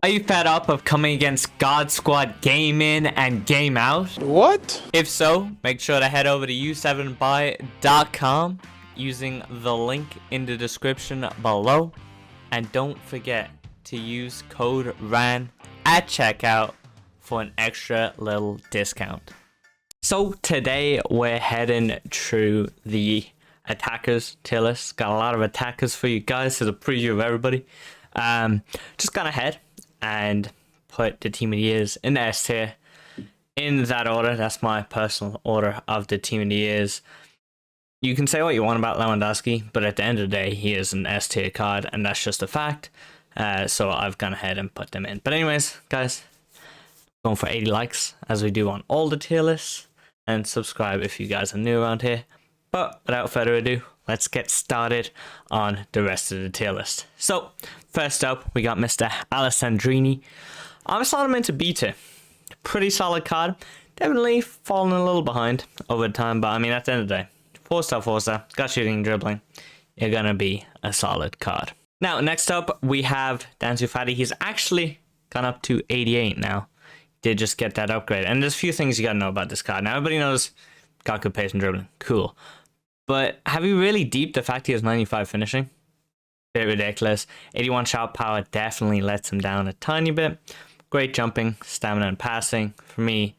Are you fed up of coming against God Squad game in and game out? What? If so, make sure to head over to u7buy.com using the link in the description below. And don't forget to use code RAN at checkout for an extra little discount. So today we're heading through the attackers tier list. Got a lot of attackers for you guys as a preview of everybody. Just gonna head and put the team of the years in the S tier in that order. That's my personal order of the team of the years. You can say what you want about Lewandowski, but at the end of the day, he is an S tier card, and that's just a fact. So I've gone ahead and put them in. But anyways, guys, going for 80 likes as we do on all the tier lists, and subscribe if you guys are new around here. But without further ado, let's get started on the rest of the tier list. So first up, we got Mr. Alessandrini. I'm slotting him into B tier. Pretty solid card. Definitely falling a little behind over time, but I mean, at the end of the day, 4-star, got shooting and dribbling. You're gonna be a solid card. Now, next up, we have Zufadi. He's actually gone up to 88 now. Did just get that upgrade. And there's a few things you gotta know about this card. Now, everybody knows got good pace and dribbling. Cool. But have you really deeped the fact he has 95 finishing? Bit ridiculous. 81 shot power definitely lets him down a tiny bit. Great jumping, stamina, and passing. For me,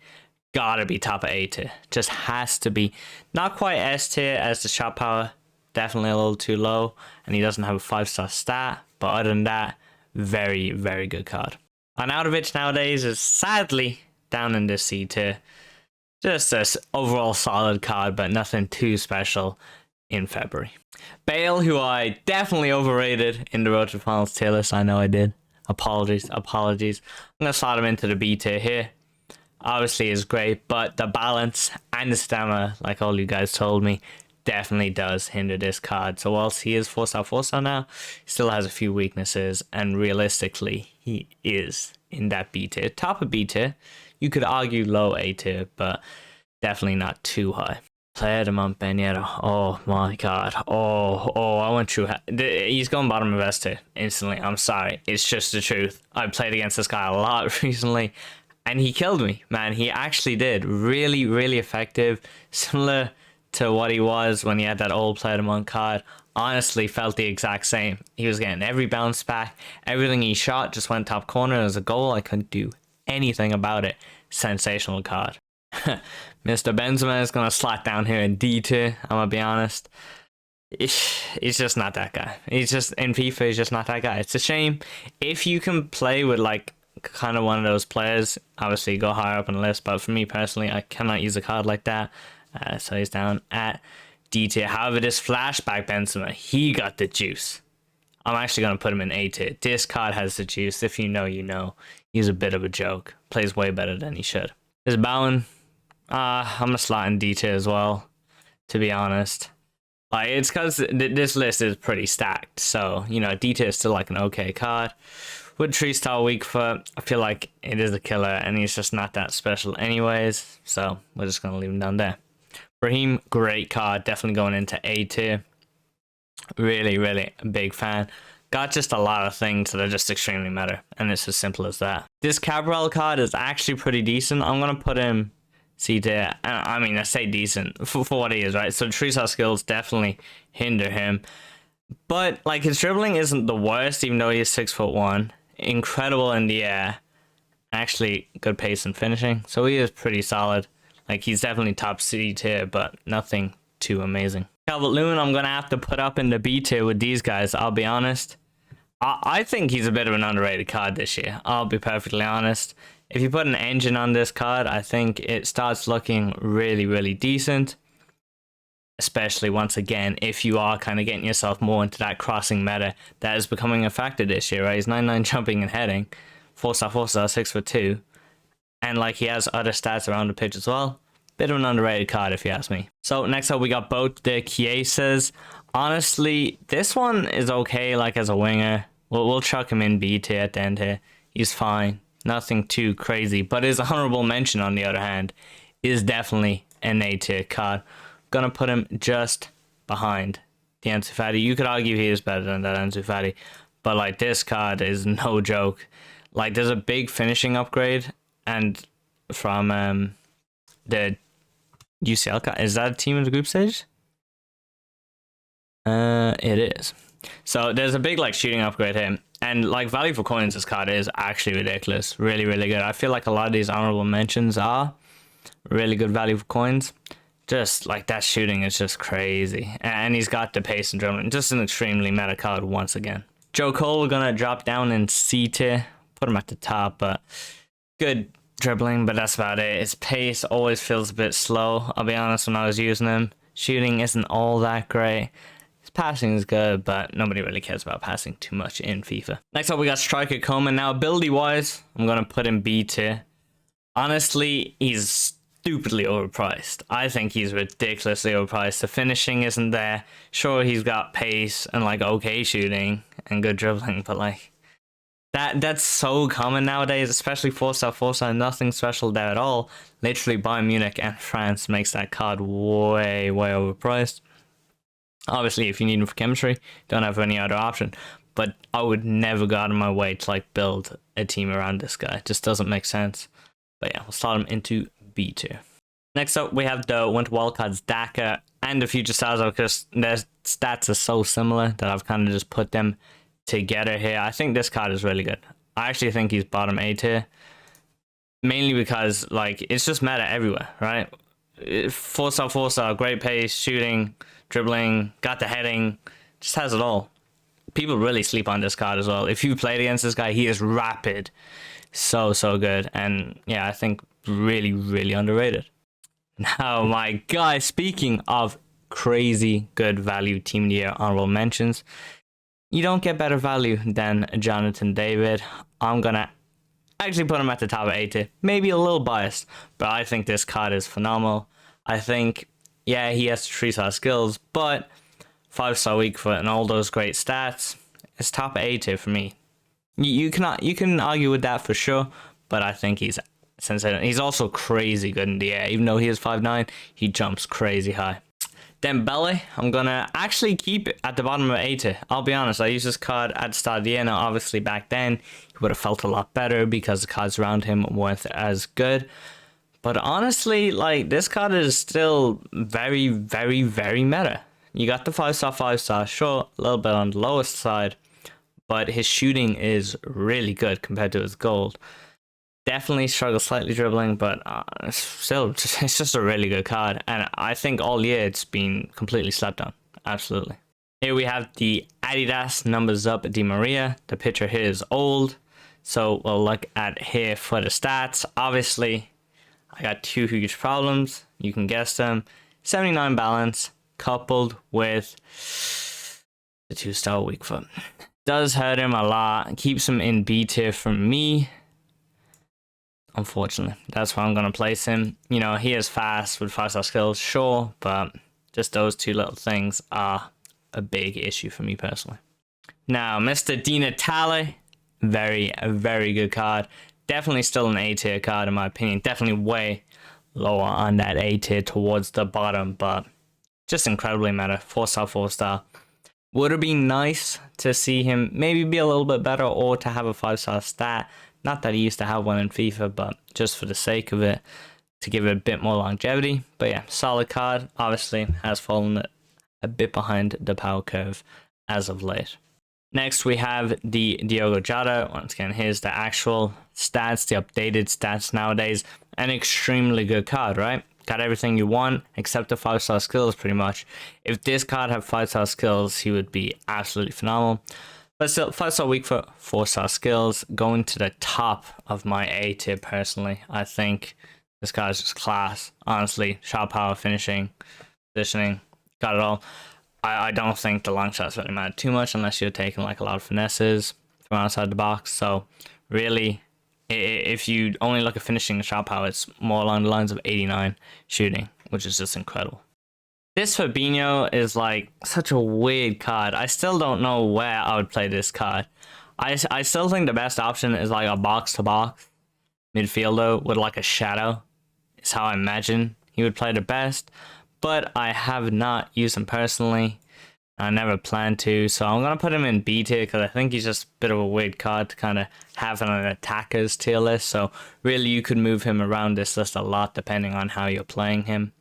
gotta be top of A tier. Just has to be. Not quite S tier as the shot power. Definitely a little too low. And he doesn't have a 5-star stat. But other than that, very, very good card. Ronaldo nowadays is sadly down in this C tier. Just an overall solid card, but nothing too special in February. Bale, who I definitely overrated in the Road to Finals tier list. I know I did. Apologies. I'm going to slot him into the B tier here. Obviously is great, but the balance and the stamina, like all you guys told me, definitely does hinder this card. So whilst he is 4-star now, he still has a few weaknesses, and realistically, he is in that B tier. Top of B tier. You could argue low A tier, but definitely not too high. Player de Montañero. Oh my god. I went through. He's going bottom of S tier instantly. I'm sorry. It's just the truth. I played against this guy a lot recently, and he killed me, man. He actually did. Really, really effective. Similar to what he was when he had that old Player de Mon card. Honestly, felt the exact same. He was getting every bounce back. Everything he shot just went top corner as a goal. I couldn't do anything about it. Sensational card. Mr. Benzema is gonna slot down here in D tier. I'm gonna be honest. He's just not that guy. He's just in FIFA. He's just not that guy. It's a shame. If you can play with like kind of one of those players, obviously go higher up on the list. But for me personally, I cannot use a card like that. So he's down at D tier. However, this Flashback Benzema, he got the juice. I'm actually going to put him in A tier. This card has the juice. If you know, you know. He's a bit of a joke. Plays way better than he should. This Bowen, I'm going to slot in D tier as well, to be honest. Like, it's because this list is pretty stacked. So, you know, D tier is still like an okay card. With 3-star weak foot, I feel like it is a killer, and he's just not that special anyways. So, we're just going to leave him down there. Raheem, great card. Definitely going into A tier. Really, really a big fan. Got just a lot of things that are just extremely meta, and it's as simple as that. This Cabral card is actually pretty decent. I'm going to put him C tier. I mean, I say decent for what he is, right? So 3-star skills definitely hinder him. But, like, his dribbling isn't the worst, even though he is 6'1". Incredible in the air. Actually, good pace and finishing. So he is pretty solid. Like, he's definitely top C tier, but nothing too amazing. Calvert-Lewin, I'm going to have to put up in the B tier with these guys, I'll be honest. I think he's a bit of an underrated card this year, I'll be perfectly honest. If you put an engine on this card, I think it starts looking really, really decent. Especially, once again, if you are kind of getting yourself more into that crossing meta that is becoming a factor this year, right? He's 99 jumping and heading, 4-star, 6'2". And, like, he has other stats around the pitch as well. Bit of an underrated card, if you ask me. So next up, we got both the Chiesas. Honestly, this one is okay, like, as a winger. We'll chuck him in B tier at the end here. He's fine. Nothing too crazy. But his honorable mention, on the other hand, is definitely an A tier card. Gonna put him just behind the Zufadi. You could argue he is better than that Zufadi. But, like, this card is no joke. Like, there's a big finishing upgrade, and from the UCL card. Is that a team in the group stage? It is. So there's a big like shooting upgrade here, and like value for coins, this card is actually ridiculous. Really, really good. I feel like a lot of these honorable mentions are really good value for coins. Just like that shooting is just crazy, and he's got the pace and dribbling. Just an extremely meta card once again. Joe Cole, we're gonna drop down in C tier, put him at the top, but good dribbling, but that's about it. His pace always feels a bit slow, I'll be honest, when I was using him. Shooting isn't all that great. His passing is good, but nobody really cares about passing too much in FIFA. Next up, we got Striker Coleman. Now, ability-wise, I'm going to put him B tier. Honestly, he's stupidly overpriced. I think he's ridiculously overpriced. The finishing isn't there. Sure, he's got pace and like okay shooting and good dribbling, but like that's so common nowadays, especially 4-star, 4-star, nothing special there at all. Literally Bayern Munich and France makes that card way, way overpriced. Obviously, if you need him for chemistry, don't have any other option. But I would never go out of my way to like build a team around this guy. It just doesn't make sense. But yeah, we'll slot him into B tier. Next up, we have the Winter Wildcards Daka and the Future Stars, because their stats are so similar that I've kind of just put them together here. I think this card is really good. I actually think he's bottom A tier, mainly because like it's just meta everywhere, right? 4-star, 4-star, great pace, shooting, dribbling, got the heading, just has it all. People really sleep on this card as well. If you played against this guy, he is rapid, so good, and yeah, I think really, really underrated. Now, my guy, speaking of crazy good value team of the year honorable mentions, you don't get better value than Jonathan David. I'm gonna actually put him at the top of A tier. Maybe a little biased, but I think this card is phenomenal. I think, yeah, he has 3-star skills, but 5-star weak foot and all those great stats, it's top A tier for me. You can argue with that for sure, but I think he's sensational. He's also crazy good in the air. Even though he is 5'9", he jumps crazy high. Dembele, I'm gonna actually keep it at the bottom of A tier. I'll be honest, I used this card at the start of the year. Now, obviously back then, he would have felt a lot better because the cards around him weren't as good. But honestly, like, this card is still very, very, very meta. You got the 5-star, 5-star, sure, a little bit on the lowest side, but his shooting is really good compared to his gold. Definitely struggles slightly dribbling, but still, it's just a really good card. And I think all year it's been completely slept on. Absolutely. Here we have the Adidas numbers up Di Maria. The picture here is old, so we'll look at here for the stats. Obviously, I got two huge problems. You can guess them. 79 balance coupled with the 2-star weak foot. Does hurt him a lot. Keeps him in B tier from me. Unfortunately, that's where I'm going to place him. You know, he is fast with 5-star skills, sure, but just those two little things are a big issue for me personally. Now, Mr. Di Natale, very good card. Definitely still an A tier card in my opinion. Definitely way lower on that A tier towards the bottom, but just incredibly meta. 4-star, 4-star. Would it be nice to see him maybe be a little bit better or to have a 5-star stat? Not that he used to have one in FIFA, but just for the sake of it, to give it a bit more longevity. But yeah, solid card. Obviously, has fallen a bit behind the power curve as of late. Next, we have the Diogo Jada. Once again, here's the actual stats, the updated stats nowadays. An extremely good card, right? Got everything you want except the 5-star skills, pretty much. If this card had 5-star skills, he would be absolutely phenomenal. But still, 5-star weak foot, 4-star skills, going to the top of my A tier personally. I think this guy's just class. Honestly, shot power, finishing, positioning, got it all. I don't think the long shots really matter too much unless you're taking like a lot of finesses from outside the box. So really, if you only look at finishing and shot power, it's more along the lines of 89 shooting, which is just incredible. This Fabinho is like such a weird card. I still don't know where I would play this card. I still think the best option is like a box-to-box midfielder with like a shadow. Is how I imagine he would play the best. But I have not used him personally. I never planned to, so I'm going to put him in B tier because I think he's just a bit of a weird card to kind of have on an attackers tier list. So really you could move him around this list a lot depending on how you're playing him.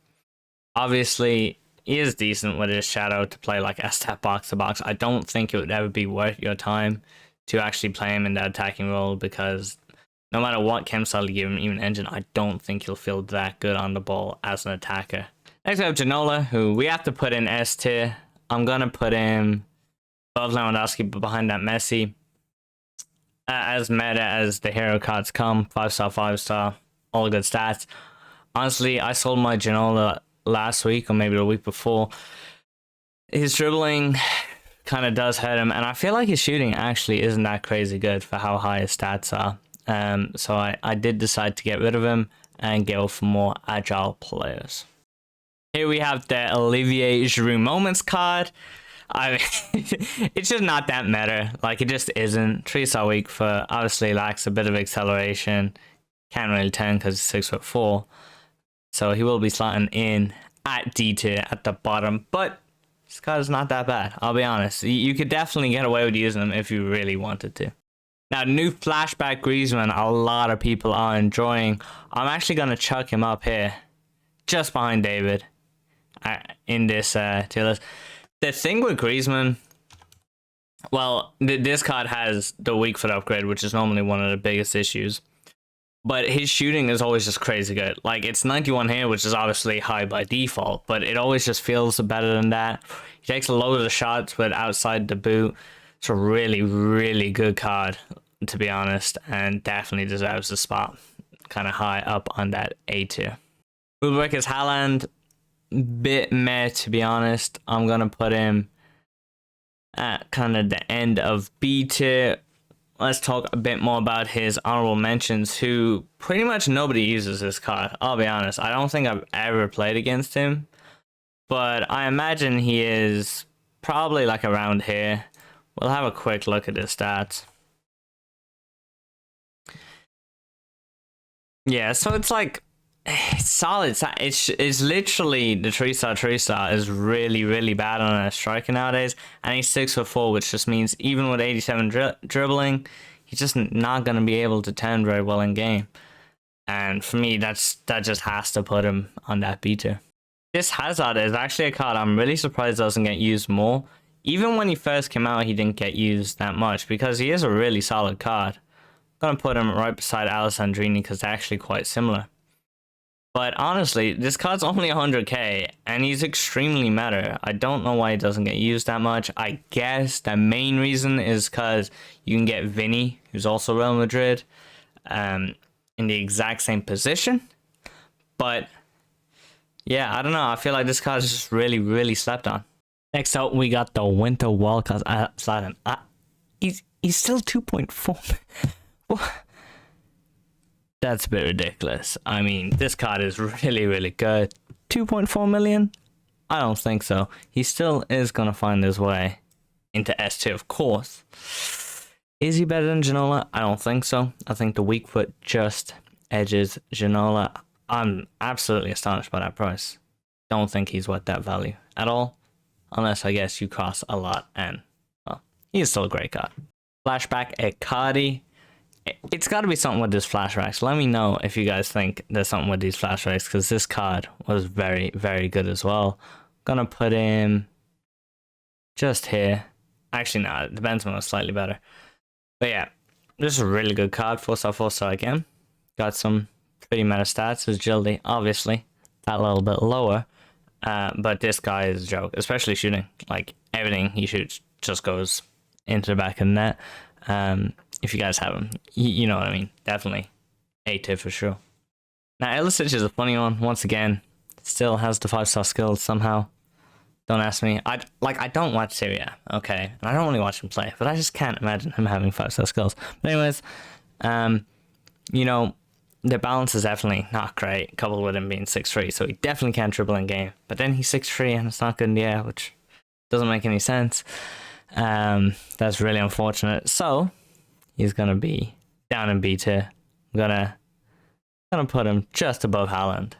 Obviously, he is decent with his shadow to play like S-Tap box to box. I don't think it would ever be worth your time to actually play him in the attacking role because no matter what chem style you give him, even engine, I don't think he'll feel that good on the ball as an attacker. Next we have Ginola, who we have to put in S tier. I'm going to put him above Lewandowski, but behind that Messi. As meta as the hero cards come, 5-star, 5-star, all good stats. Honestly, I sold my Ginola last week or maybe the week before. His dribbling kind of does hurt him, and I feel like his shooting actually isn't that crazy good for how high his stats are. So I did decide to get rid of him and go for more agile players. Here we have the Olivier Giroud Moments card. I mean, it's just not that meta. Like, it just isn't. 3-star weak for obviously lacks a bit of acceleration. Can't really turn because he's 6'4". So he will be slotting in at D tier at the bottom. But this card is not that bad, I'll be honest. You could definitely get away with using him if you really wanted to. Now, new Flashback Griezmann, a lot of people are enjoying. I'm actually going to chuck him up here, just behind David, in this tier list. The thing with Griezmann, well, this card has the weak foot upgrade, which is normally one of the biggest issues. But his shooting is always just crazy good. Like, it's 91 here, which is obviously high by default, but it always just feels better than that. He takes a load of the shots, but outside the boot. It's a really, really good card, to be honest, and definitely deserves a spot kind of high up on that A tier. Ulrich is Haaland, bit meh, to be honest. I'm going to put him at kind of the end of B tier. Let's talk a bit more about his honorable mentions, who pretty much nobody uses this card. I'll be honest. I don't think I've ever played against him, but I imagine he is probably like around here. We'll have a quick look at his stats. Yeah, so it's like, it's solid. It's literally the 3-star is really, really bad on a striker nowadays. And he's 6'4", which just means even with 87 dribbling, he's just not going to be able to turn very well in game. And for me, that just has to put him on that B tier. This Hazard is actually a card I'm really surprised doesn't get used more. Even when he first came out, he didn't get used that much because he is a really solid card. I'm going to put him right beside Alessandrini because they're actually quite similar. But honestly, this card's only 100k and he's extremely meta. I don't know why he doesn't get used that much. I guess the main reason is because you can get Vinny, who's also Real Madrid, in the exact same position. But yeah, I don't know. I feel like this card is just really, really slept on. Next up, we got the Winter Wildcard. He's still 2.4. That's a bit ridiculous. I mean, this card is really, really good. 2.4 million? I don't think so. He still is going to find his way into S tier, of course. Is he better than Ginola? I don't think so. I think the weak foot just edges Ginola. I'm absolutely astonished by that price. Don't think he's worth that value at all. Unless, I guess, you cost a lot and, well, he's still a great card. Flashback Icardi. It's got to be something with this flashbacks. Let me know if you guys think there's something with these flashbacks, because this card was very, very good as well. Gonna put him just here. Actually, no, the Benzema was slightly better. But yeah, this is a really good card. 4-star, 4-star again. Got some pretty meta stats. His agility, obviously, that little bit lower. But this guy is a joke, especially shooting. Like, everything he shoots just goes into the back of the net. If you guys have him, you know what I mean. Definitely A tier for sure. Now, Ilicic is a funny one. Once again, still has the 5-star skills somehow. Don't ask me. I don't watch Serie A, okay? And I don't really watch him play, but I just can't imagine him having 5-star skills. But anyways, you know, the balance is definitely not great, coupled with him being 6'3", so he definitely can't dribble in game. But then he's 6'3", and it's not good in the air, which doesn't make any sense. That's really unfortunate. So he's gonna be down in B tier. I'm gonna put him just above Haaland.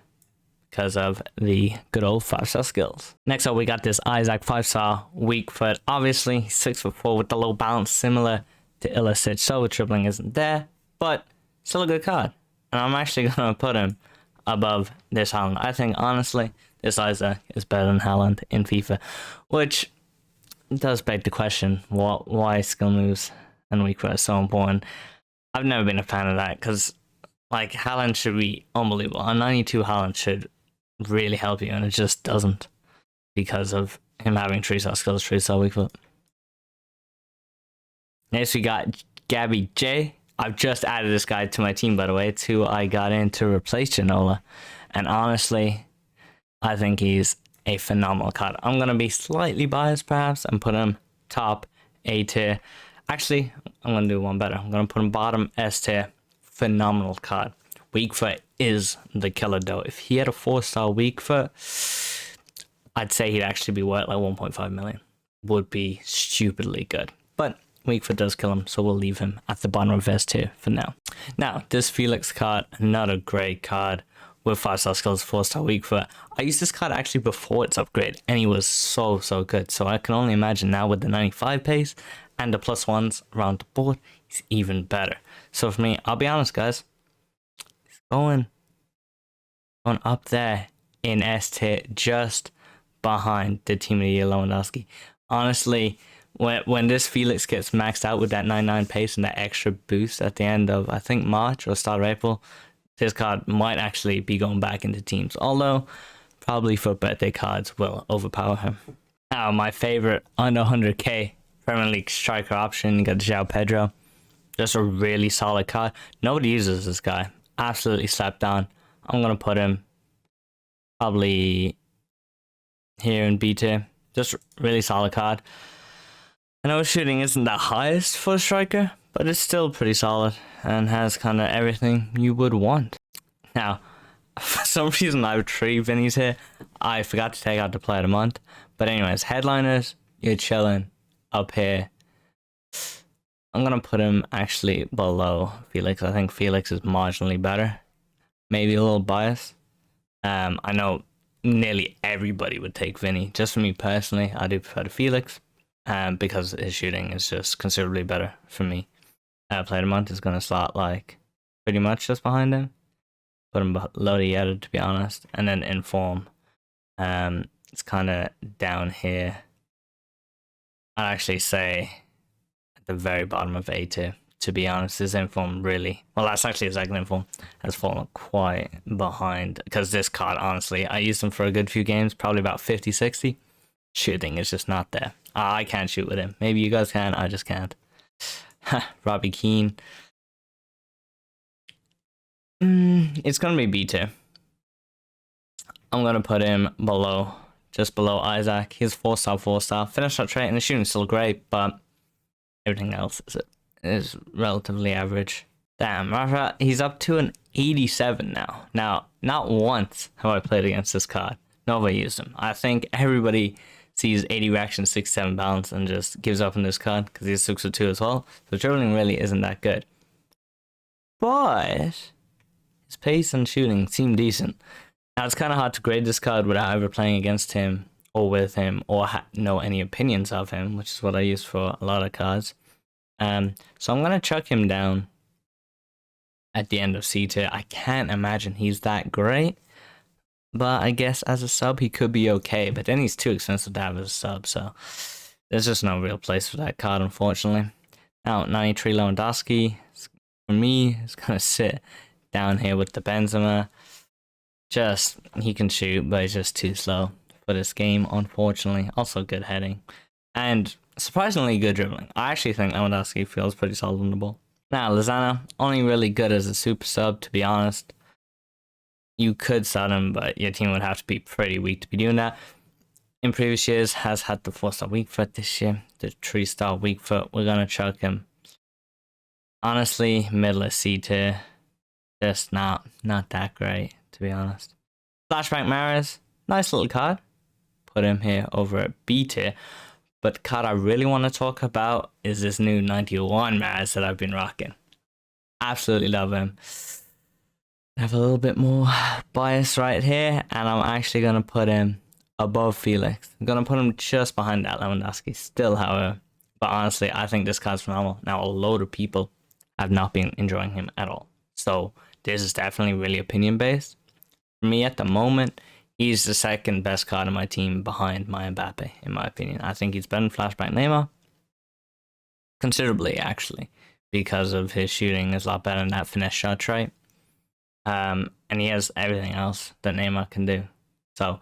because of the good old 5-star skills. Next up, we got this Isaac 5-star weak foot. Obviously, 6'4" with the low balance, similar to Ilicic. So dribbling isn't there, but still a good card. And I'm actually going to put him above this Haaland. I think, honestly, this Isaac is better than Haaland in FIFA, which does beg the question, why skill moves and weak foot are so important. I've never been a fan of that, because like Haaland should be unbelievable. A 92 Haaland should really help you, and it just doesn't because of him having 3-star skills, 3-star weak foot. Next we got Gabby J. I've just added this guy to my team, by the way. It's who I got in to replace Ginola, and honestly, I think he's a phenomenal card. I'm going to be slightly biased perhaps and put him top A tier. Actually, I'm going to do one better. I'm going to put him bottom S tier. Phenomenal card. Weak foot is the killer though. If he had a 4-star weak foot, I'd say he'd actually be worth like 1.5 million. Would be stupidly good. But weak foot does kill him, so we'll leave him at the bottom of S tier for now. Now, this Felix card, another great card with 5-star skills, 4-star weak foot. I used this card actually before its upgrade, and he was so good. So I can only imagine now with the 95 pace and the +1s around the board, he's even better. So for me, I'll be honest, guys, he's going up there in S tier, just behind the Team of the Year Lewandowski. Honestly, when this Felix gets maxed out with that 99 pace and that extra boost at the end of, I think, March or start of April, this card might actually be going back into teams, although probably for birthday cards will overpower him. Now, my favorite under 100k Premier League striker option, you got Zhao Pedro. Just a really solid card. Nobody uses this guy. Absolutely slapped down. I'm going to put him probably here in B tier. Just really solid card. I know shooting isn't the highest for a striker, but it's still pretty solid and has kind of everything you would want. Now, for some reason I have 3 Vinnies here. I forgot to take out the player of the month. But anyways, headliners, you're chilling up here. I'm going to put him actually below Felix. I think Felix is marginally better. Maybe a little biased. I know nearly everybody would take Vinny. Just for me personally, I do prefer to Felix. Because his shooting is just considerably better for me. Player of the month is going to slot like pretty much just behind him. Put him below the Jada, to be honest. And then in form, it's kind of down here. I'd actually say at the very bottom of A tier, to be honest. His inform really, well, that's actually his second inform, has fallen quite behind. Because this card, honestly, I used him for a good few games, probably about 50, 60. Shooting is just not there. I can't shoot with him. Maybe you guys can, I just can't. Robbie Keane. It's going to be B tier. I'm going to put him below, just below Isaac. He's 4-star, 4-star. Finish shot rate and the shooting's still great, but everything else is relatively average. Damn, Rafa, he's up to an 87 now. Now, not once have I played against this card. Nobody used him. I think everybody sees 80 reaction, 67 balance, and just gives up on this card because he's 6'2" as well. So dribbling really isn't that good. But his pace and shooting seem decent. Now it's kind of hard to grade this card without ever playing against him or with him or know any opinions of him, which is what I use for a lot of cards. So I'm gonna chuck him down at the end of C tier. I can't imagine he's that great. But I guess as a sub, he could be okay. But then he's too expensive to have as a sub. So there's just no real place for that card, unfortunately. Now, 93 Lewandowski, for me, is going to sit down here with the Benzema. Just, he can shoot, but he's just too slow for this game, unfortunately. Also good heading. And surprisingly good dribbling. I actually think Lewandowski feels pretty solid on the ball. Now, Lozano, only really good as a super sub, to be honest. You could start him, but your team would have to be pretty weak to be doing that. In previous years, has had the 4-star weak foot. This year, the 3-star weak foot. We're going to chuck him. Honestly, middle of C tier. Just not that great, to be honest. Flashback Griezmann, nice little card. Put him here over at B tier. But the card I really want to talk about is this new 91 Griezmann that I've been rocking. Absolutely love him. have a little bit more bias right here, and I'm actually going to put him above Felix. I'm going to put him just behind that Lewandowski still, however. But honestly, I think this card's phenomenal. Now, a load of people have not been enjoying him at all. So this is definitely really opinion-based. For me, at the moment, he's the second best card in my team behind my Mbappe, in my opinion. I think he's better than Flashback Neymar. Considerably, actually, because of his shooting is a lot better than that finesse shot trait. And he has everything else that Neymar can do. So,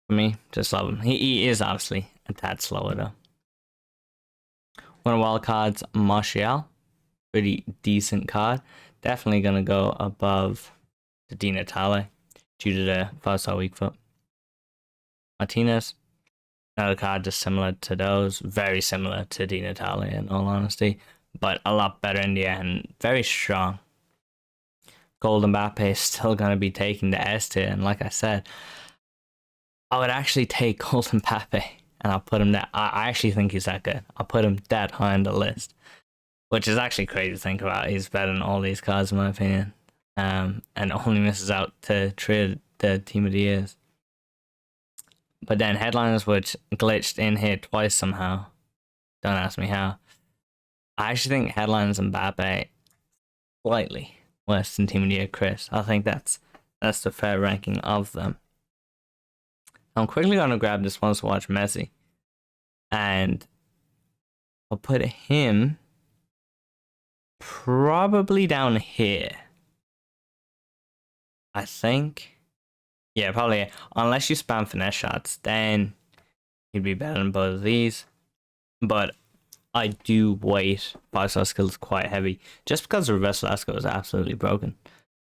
for me, just love him. He is obviously a tad slower, though. One of wild cards, Martial. Pretty decent card. Definitely going to go above the Di Natale due to the 5-star weak foot. Martinez. Another card just similar to those. Very similar to Di Natale, in all honesty. But a lot better in the end. Very strong. Gold Mbappe is still going to be taking the S tier. And like I said, I would actually take Gold Mbappe. And I'll put him there. I actually think he's that good. I'll put him that high on the list. Which is actually crazy to think about. He's better than all these cards, in my opinion. And only misses out to trade the Team of the Years. But then Headliners, which glitched in here twice somehow. Don't ask me how. I actually think Headliners and Mbappe slightly worse than Team of the Year Chris. I think that's the fair ranking of them. I'm quickly going to grab this Once to Watch Messi. And I'll put him probably down here. I think. Yeah, probably. Unless you spam finesse shots, then he'd be better than both of these. But I do weight 5-star skills quite heavy, just because the reverse Lasco is absolutely broken.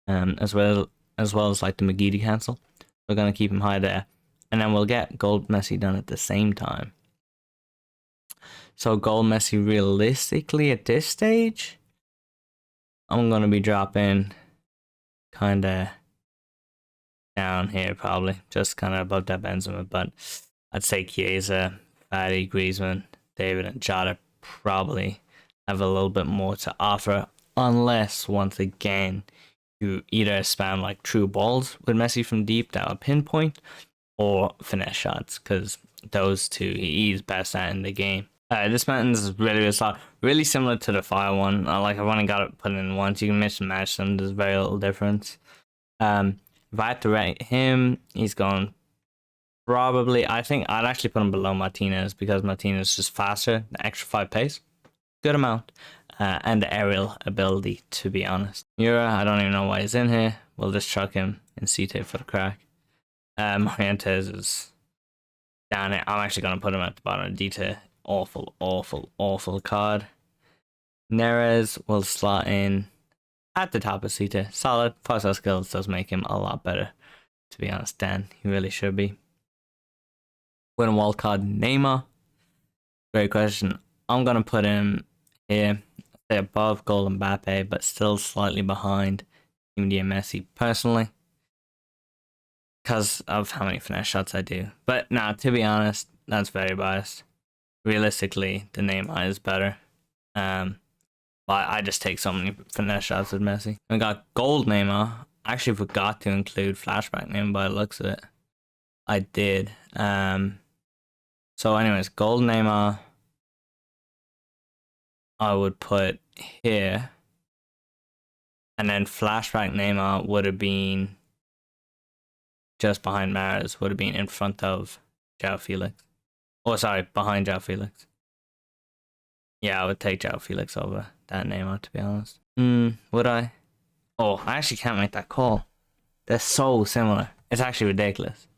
As well as like the McGeady cancel. We're gonna keep him high there. And then we'll get Gold Messi done at the same time. So Gold Messi realistically at this stage, I'm going to be dropping kind of down here probably. Just kind of above that Benzema. But I'd say Chiesa, Zufadi, Griezmann, David and Jada probably have a little bit more to offer. Unless, once again, you either spam like true balls with Messi from deep that will pinpoint, or finesse shots, because those two he's best at in the game. This mountain is really solid, really similar to the fire one. Like I've only got it put in once. You can mix and match them. There's very little difference. If I had to rate him, he's going probably. I think I'd actually put him below Martinez because Martinez is just faster, the extra 5 pace, good amount, and the aerial ability. To be honest, Mura, I don't even know why he's in here. We'll just chuck him in C-tape for the crack. Rannerz is down here. I'm actually going to put him at the bottom of D-tier. Awful, awful, awful card. Neres will slot in at the top of C-tier. Solid. 5-star skills does make him a lot better, to be honest, than he really should be. Win a wild card, Neymar. Great question. I'm going to put him here. Say above Gold Mbappe, but still slightly behind Team of Messi, personally. Because of how many finesse shots I do. But nah, to be honest, that's very biased. Realistically, the Neymar is better. But I just take so many finesse shots with Messi. We got Gold Neymar. I actually forgot to include Flashback Neymar by the looks of it. I did. So anyways, Gold Neymar I would put here. And then Flashback Neymar would have been just behind Mahrez, would have been in front of Zhao Felix. Oh, sorry, behind Zhao Felix. Yeah, I would take Zhao Felix over that Neymar, to be honest. Would I? Oh, I actually can't make that call. They're so similar. It's actually ridiculous.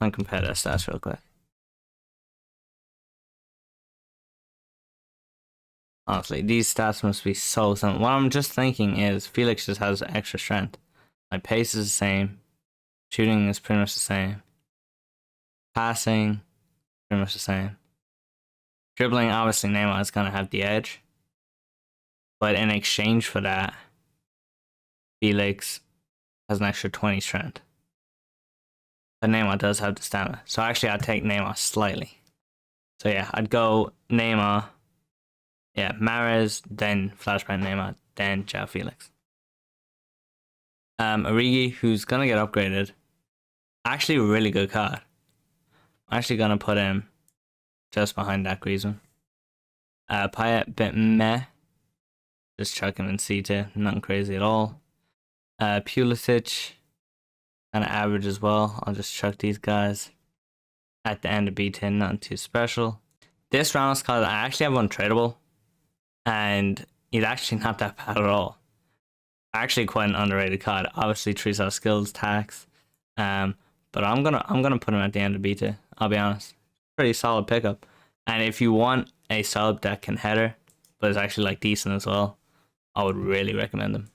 I'm compare their stats real quick. Honestly, these stats must be so similar. What I'm just thinking is Felix just has extra strength. My pace is the same. Shooting is pretty much the same. Passing, pretty much the same. Dribbling, obviously Neymar is going to have the edge. But in exchange for that, Felix has an extra 20 strength. But Neymar does have the stamina. So actually I'd take Neymar slightly. So yeah, I'd go Neymar. Yeah, Mahrez, then Flashback Neymar, then Zhao Felix. Origi, who's gonna get upgraded. Actually, a really good card. I'm actually gonna put him just behind that Griezmann. Payet, bit meh. Just chuck him in C tier. Nothing crazy at all. Pulisic, kind of average as well. I'll just chuck these guys at the end of B tier. Nothing too special. This Rannerz card I actually have untradeable, and he's actually not that bad at all. Actually, quite an underrated card. Obviously, 3-star skills, tax. But I'm gonna put him at the end of B tier. I'll be honest. Pretty solid pickup. And if you want a sub that can header, but is actually like decent as well, I would really recommend him.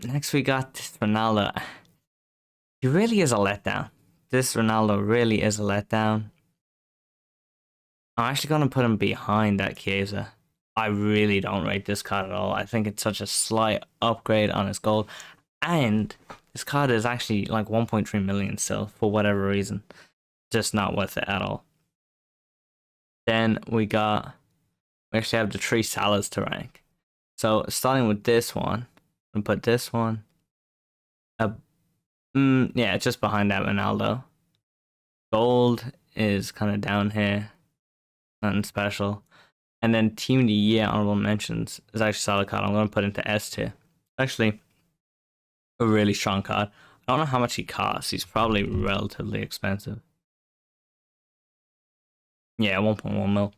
Next we got this Ronaldo. He really is a letdown. This Ronaldo really is a letdown. I'm actually gonna put him behind that Chiesa. I really don't rate this card at all. I think it's such a slight upgrade on his gold, and this card is actually like 1.3 million still for whatever reason. Just not worth it at all. Then we actually have the 3 Salahs to rank. So starting with this one, and put this one yeah, just behind that Ronaldo. Gold is kind of down here, nothing special. And then Team of the Year honorable mentions is actually solid card. I'm going to put into S tier. Actually, a really strong card. I don't know how much he costs. He's probably relatively expensive. Yeah, 1.1 mil.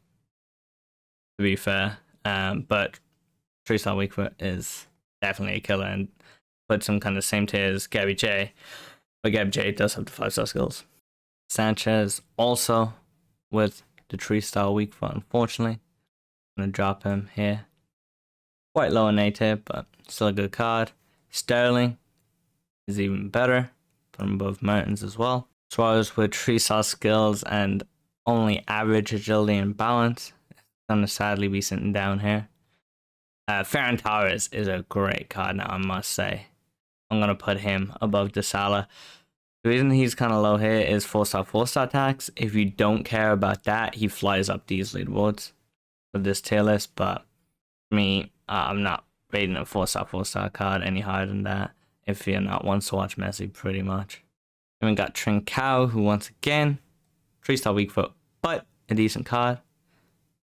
To be fair, but 3-star weak foot is definitely a killer, and put some kind of same tier as Gabby J. But Gabby J does have the 5-star skills. Sanchez also with the 3-star weak foot, unfortunately. I'm gonna drop him here. Quite low in A tier, but still a good card. Sterling is even better. Put him above Mertens as well. Suarez with 3-star skills and only average agility and balance. It's gonna sadly be sitting down here. Ferran Torres is a great card now, I must say. I'm gonna put him above the Salah. The reason he's kind of low here is 4-star tax. If you don't care about that, he flies up these leaderboards with this tier list. But for me, I'm not rating a 4-star card any higher than that if you're not wants to watch Messi, pretty much. Then we got Trincao, who once again 3-star weak foot, but a decent card.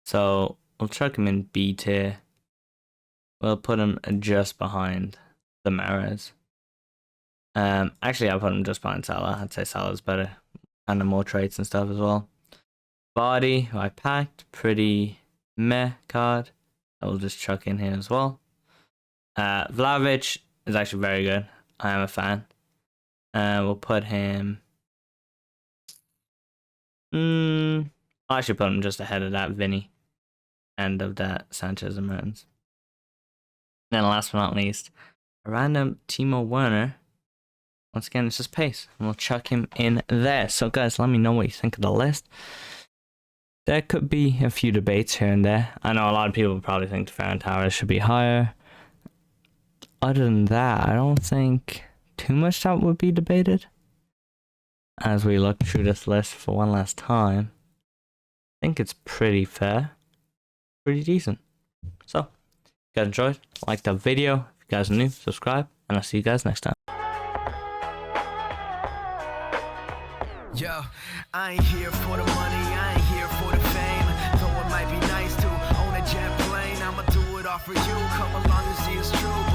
So we'll chuck him in B tier. We'll put him just behind the Mahrez. Actually, I'll put him just behind Salah. I'd say Salah's better. And more traits and stuff as well. Zufadi, who I packed. Pretty meh card. I will just chuck in here as well. Vlahovic is actually very good. I am a fan. We'll put him... I'll actually put him just ahead of that Vinny. And of that Sanchez and Mertens. And then last but not least, a random Timo Werner. Once again, it's just pace. And we'll chuck him in there. So guys, let me know what you think of the list. There could be a few debates here and there. I know a lot of people probably think the Ferran Torres should be higher. Other than that, I don't think too much that would be debated. As we look through this list for one last time, I think it's pretty fair. Pretty decent. So, if you guys enjoyed, like the video. If you guys are new, subscribe. And I'll see you guys next time. Yo, I ain't here for the money, I ain't here for the fame. Though it might be nice to own a jet plane, I'ma do it all for you. Come along and see it's true.